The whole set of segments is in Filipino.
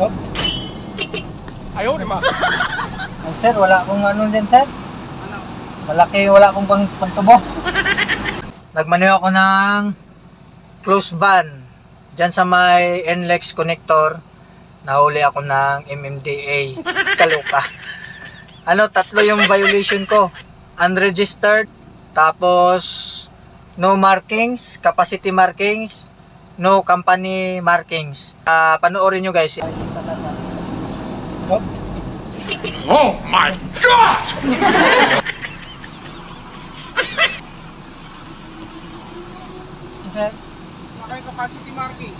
Oh. Ayaw naman. Ay, sir, wala akong ano din, sir. Ano? Malaki, wala akong pantubo. Nagmaneho ako ng close van. Diyan sa may NLEX connector, nahuli ako ng MMDA. Kaluka. Tatlo yung violation ko. Unregistered, tapos no markings, capacity markings, no company markings. Panoorin nyo guys. Oh my God! Sir, Baka yung capacity marking.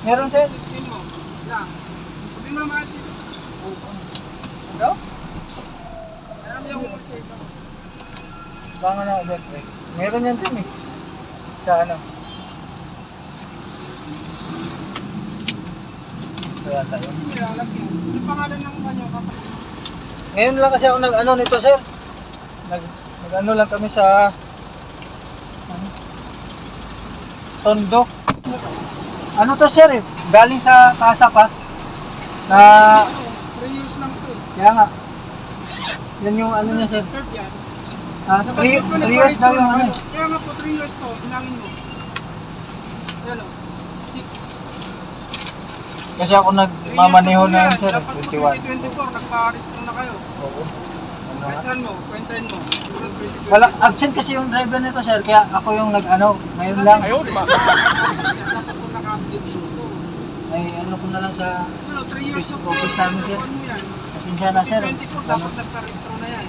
meron sir. System mo. Lang. Sabi mo naman kasi. Ano? Alam niyo kung sa ito. Baka na agad, eh. Meron yan dyan eh. Sa ano? Kaya tayo. Hindi, alam niyo. Ano pangalan ng kanyo kapatid? Ngayon lang kasi ako nag-ano nito, sir. Nag-ano lang kami sa Tondo. Ano to, sir eh? Galing sa Tasa pa. Na, 3 years lang ito eh. kaya nga. Yan yung ano niya, sir. Registered yan. 3 years daw yung ano. Kaya nga po 3 years to, pinangin mo. Yan o. 6. Kasi ako nagmamaneho na yun, sir. Dapat po 21. 2024, nagpa-register na kayo. Oo. Ano nga? Kahit saan mo, kwentahin mo. Tulad 2024. Wala, absent kasi yung driver nito, sir. Kaya ako yung nag-ano. Ngayon lang. Ayaw naman. Dapat po naka-update mo. Ay, ano ko na lang sa Ano, 3 years na po. Office namin, sir. Ano yan? pasensya na, sir. 2024, dapat nagpa-register na yan.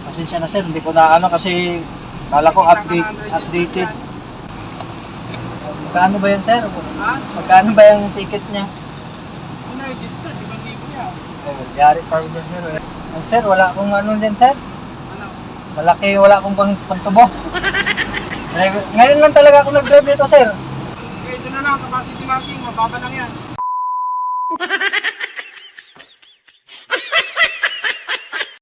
Pasensya na, sir. Hindi ko na ano kasi kala ko updated. Magkano ba yan, sir? Ha? Magkano ba yung ticket niya? Kung na-register, 5,000 yan. Yari pa rin yan, sir. Ay, sir, wala akong ano din, sir. Ano? Malaki, wala akong pantubo. Ngayon lang talaga ako nag-drive nito, sir. Okay, ito na lang, capacity marking, mababa lang yan.